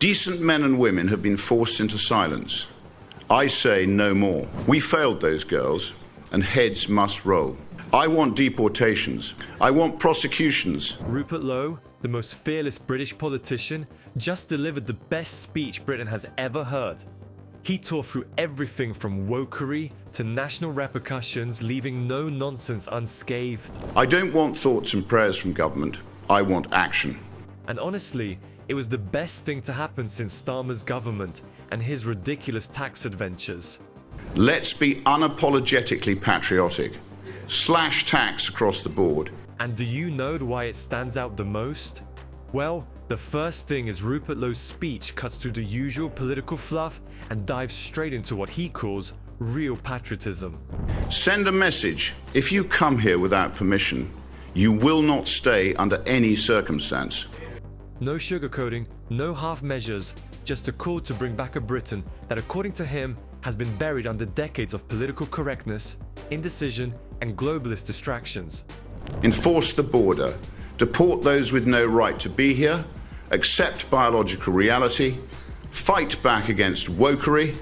Decent men and women have been forced into silence. I say no more. We failed those girls, and heads must roll. I want deportations. I want prosecutions. Rupert Lowe, the most fearless British politician, just delivered the best speech Britain has ever heard. He tore through everything from wokery to national repercussions, leaving no nonsense unscathed. I don't want thoughts and prayers from government. I want action. And honestly, it was the best thing to happen since Starmer's government and his ridiculous tax adventures. Let's be unapologetically patriotic. Slash tax across the board. And do you know why it stands out the most? Well, the first thing is Rupert Lowe's speech cuts through the usual political fluff and dives straight into what he calls real patriotism. Send a message. If you come here without permission, you will not stay under any circumstance. No sugarcoating, no half measures, just a call to bring back a Britain that, according to him, has been buried under decades of political correctness, indecision, and globalist distractions. Enforce the border. Deport those with no right to be here. Accept biological reality. Fight back against wokery.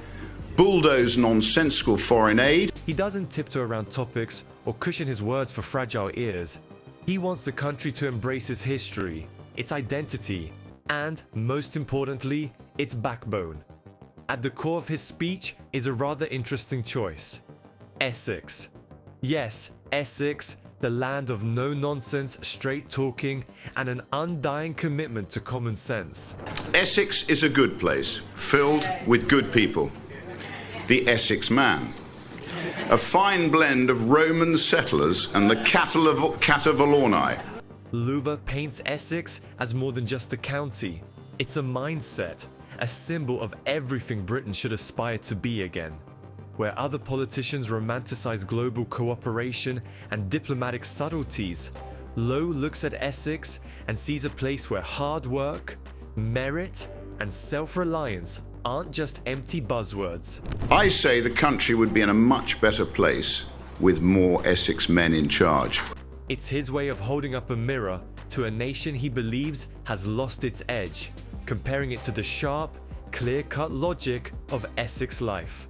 Bulldoze nonsensical foreign aid. He doesn't tiptoe around topics or cushion his words for fragile ears. He wants the country to embrace its history, its identity, and, most importantly, its backbone. At the core of his speech is a rather interesting choice. Essex. Yes, Essex, the land of no-nonsense, straight-talking, and an undying commitment to common sense. Essex is a good place, filled with good people. The Essex man. A fine blend of Roman settlers and the Catavalorni. Lowe paints Essex as more than just a county. It's a mindset, a symbol of everything Britain should aspire to be again. Where other politicians romanticize global cooperation and diplomatic subtleties, Lowe looks at Essex and sees a place where hard work, merit, and self-reliance aren't just empty buzzwords. I say the country would be in a much better place with more Essex men in charge. It's his way of holding up a mirror to a nation he believes has lost its edge, comparing it to the sharp, clear-cut logic of Essex life.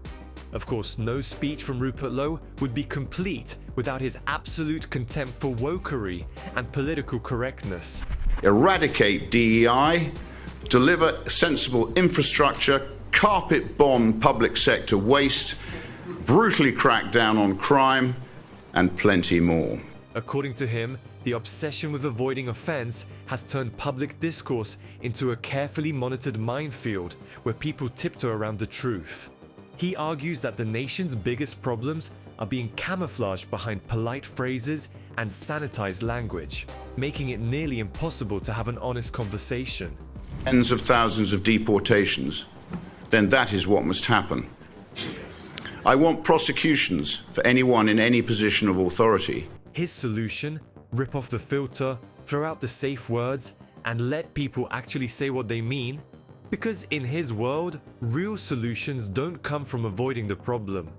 Of course, no speech from Rupert Lowe would be complete without his absolute contempt for wokery and political correctness. Eradicate DEI, deliver sensible infrastructure, carpet bomb public sector waste, brutally crack down on crime, and plenty more. According to him, the obsession with avoiding offense has turned public discourse into a carefully monitored minefield where people tiptoe around the truth. He argues that the nation's biggest problems are being camouflaged behind polite phrases and sanitized language, making it nearly impossible to have an honest conversation. Tens of thousands of deportations, then that is what must happen. I want prosecutions for anyone in any position of authority. His solution: rip off the filter, throw out the safe words, and let people actually say what they mean. Because in his world, real solutions don't come from avoiding the problem.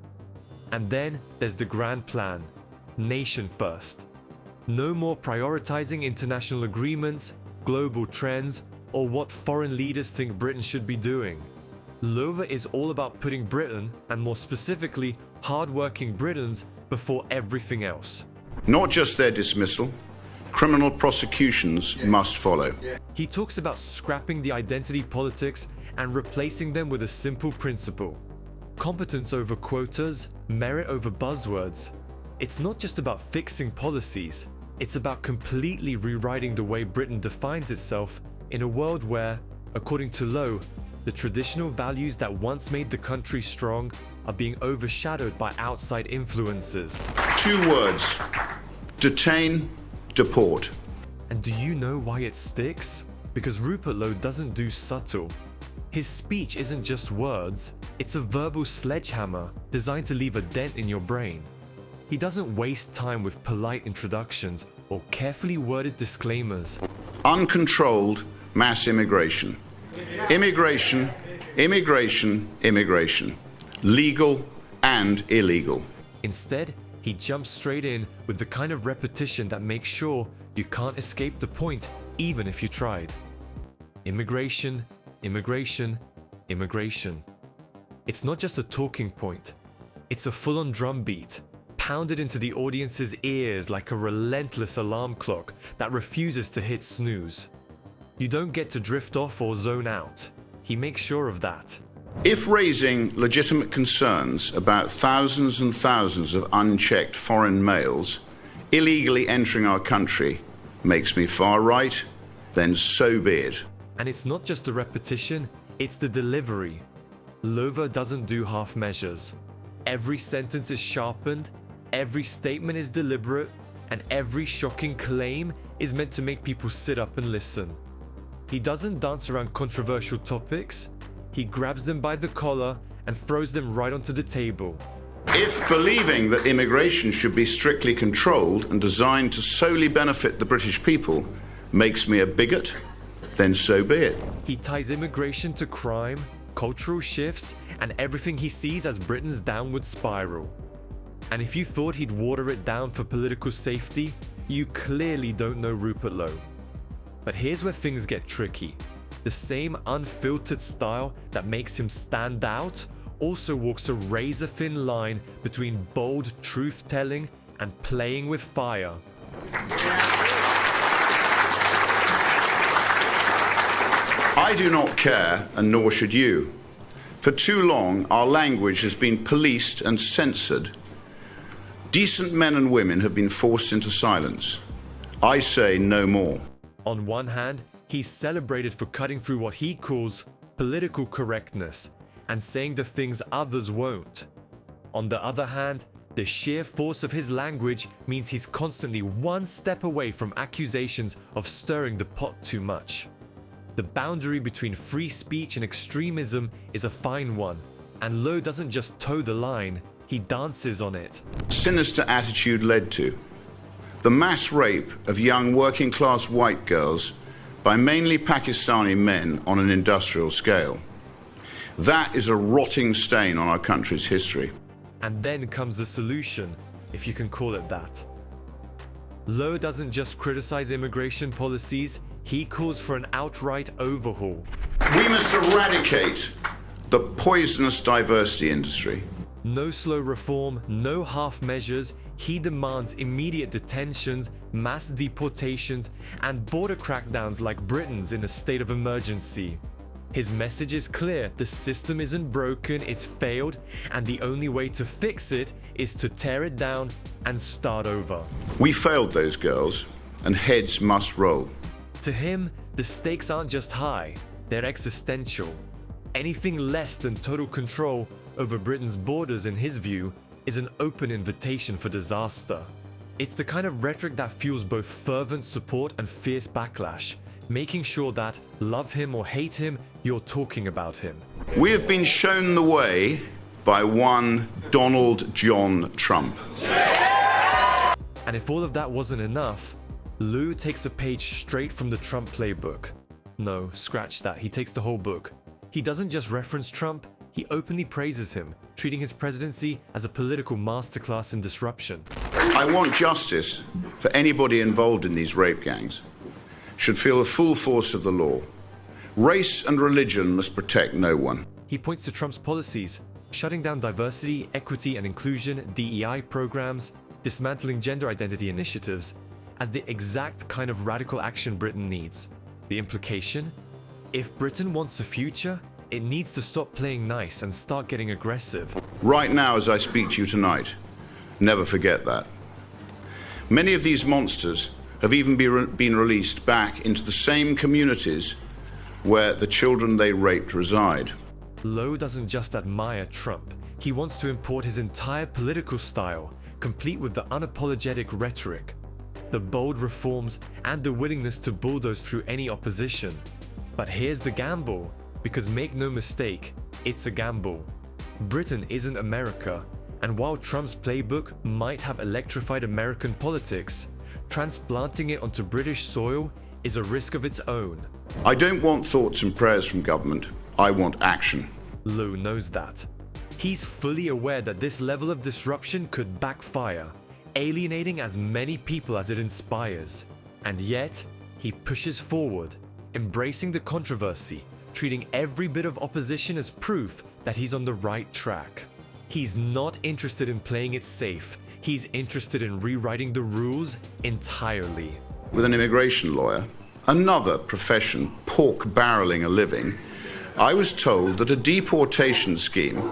And then there's the grand plan: nation first. No more prioritizing international agreements, global trends, or what foreign leaders think Britain should be doing. Lowe is all about putting Britain, and more specifically, hard-working Britons, before everything else. Not just their dismissal, criminal prosecutions must follow. He talks about scrapping the identity politics and replacing them with a simple principle: competence over quotas, merit over buzzwords. It's not just about fixing policies, it's about completely rewriting the way Britain defines itself in a world where, according to Lowe, the traditional values that once made the country strong are being overshadowed by outside influences. 2 words: detain, deport. And do you know why it sticks? Because Rupert Lowe doesn't do subtle. His speech isn't just words, it's a verbal sledgehammer designed to leave a dent in your brain. He doesn't waste time with polite introductions or carefully worded disclaimers. Uncontrolled mass immigration. Immigration, immigration, immigration. Legal and illegal. Instead, he jumps straight in with the kind of repetition that makes sure you can't escape the point even if you tried. Immigration, Immigration, immigration. It's not just a talking point, it's a full-on drumbeat, pounded into the audience's ears like a relentless alarm clock that refuses to hit snooze. You don't get to drift off or zone out. He makes sure of that. If raising legitimate concerns about thousands and thousands of unchecked foreign males illegally entering our country makes me far right, then so be it. And it's not just the repetition, it's the delivery. Lowe doesn't do half measures. Every sentence is sharpened, every statement is deliberate, and every shocking claim is meant to make people sit up and listen. He doesn't dance around controversial topics, he grabs them by the collar and throws them right onto the table. If believing that immigration should be strictly controlled and designed to solely benefit the British people makes me a bigot, then so be it. He ties immigration to crime, cultural shifts, and everything he sees as Britain's downward spiral. And if you thought he'd water it down for political safety, you clearly don't know Rupert Lowe. But here's where things get tricky. The same unfiltered style that makes him stand out also walks a razor-thin line between bold truth-telling and playing with fire. I do not care, and nor should you. For too long, our language has been policed and censored. Decent men and women have been forced into silence. I say no more. On one hand, he's celebrated for cutting through what he calls political correctness and saying the things others won't. On the other hand, the sheer force of his language means he's constantly one step away from accusations of stirring the pot too much. The boundary between free speech and extremism is a fine one, and Lowe doesn't just toe the line, he dances on it. Sinister attitude led to the mass rape of young working-class white girls by mainly Pakistani men on an industrial scale. That is a rotting stain on our country's history. And then comes the solution, if you can call it that. Lowe doesn't just criticize immigration policies, he calls for an outright overhaul. We must eradicate the poisonous diversity industry. No slow reform, no half measures, he demands immediate detentions, mass deportations, and border crackdowns like Britain's in a state of emergency. His message is clear, the system isn't broken, it's failed, and the only way to fix it is to tear it down and start over. We failed those girls, and heads must roll. To him, the stakes aren't just high, they're existential. Anything less than total control over Britain's borders, in his view, is an open invitation for disaster. It's the kind of rhetoric that fuels both fervent support and fierce backlash, making sure that, love him or hate him, you're talking about him. We have been shown the way by one Donald John Trump. And if all of that wasn't enough, Lowe takes a page straight from the Trump playbook. No, scratch that, he takes the whole book. He doesn't just reference Trump, he openly praises him, treating his presidency as a political masterclass in disruption. I want justice for anybody involved in these rape gangs. Should feel the full force of the law. Race and religion must protect no one. He points to Trump's policies, shutting down diversity, equity and inclusion, DEI programs, dismantling gender identity initiatives, as the exact kind of radical action Britain needs. The implication? If Britain wants a future, it needs to stop playing nice and start getting aggressive. Right now, as I speak to you tonight, never forget that. Many of these monsters have even been released back into the same communities where the children they raped reside. Lowe doesn't just admire Trump, he wants to import his entire political style, complete with the unapologetic rhetoric, the bold reforms, and the willingness to bulldoze through any opposition. But here's the gamble, because make no mistake, it's a gamble. Britain isn't America, and while Trump's playbook might have electrified American politics, transplanting it onto British soil is a risk of its own. I don't want thoughts and prayers from government, I want action. Lowe knows that. He's fully aware that this level of disruption could backfire, alienating as many people as it inspires. And yet, he pushes forward, embracing the controversy, treating every bit of opposition as proof that he's on the right track. He's not interested in playing it safe. He's interested in rewriting the rules entirely. With an immigration lawyer, another profession pork-barreling a living, I was told that a deportation scheme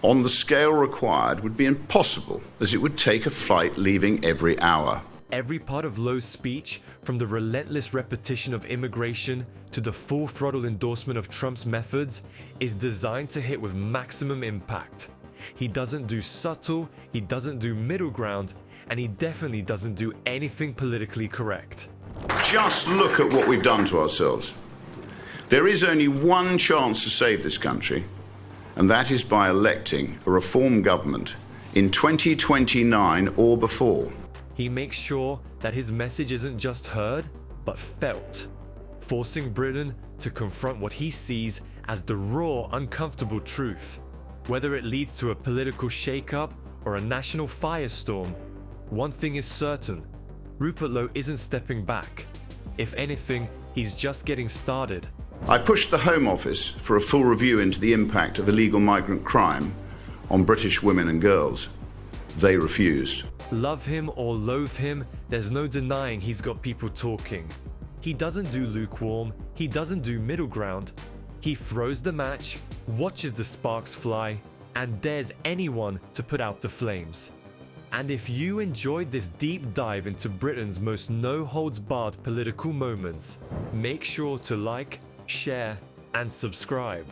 on the scale required would be impossible, as it would take a flight leaving every hour. Every part of Lowe's speech, from the relentless repetition of immigration to the full-throttle endorsement of Trump's methods, is designed to hit with maximum impact. He doesn't do subtle, he doesn't do middle ground, and he definitely doesn't do anything politically correct. Just look at what we've done to ourselves. There is only one chance to save this country, and that is by electing a reform government in 2029 or before. He makes sure that his message isn't just heard, but felt, forcing Britain to confront what he sees as the raw, uncomfortable truth. Whether it leads to a political shake-up or a national firestorm, one thing is certain: Rupert Lowe isn't stepping back. If anything, he's just getting started. I pushed the Home Office for a full review into the impact of illegal migrant crime on British women and girls. They refused. Love him or loathe him, there's no denying he's got people talking. He doesn't do lukewarm, he doesn't do middle ground. He throws the match, watches the sparks fly, and dares anyone to put out the flames. And if you enjoyed this deep dive into Britain's most no-holds-barred political moments, make sure to like, share, and subscribe.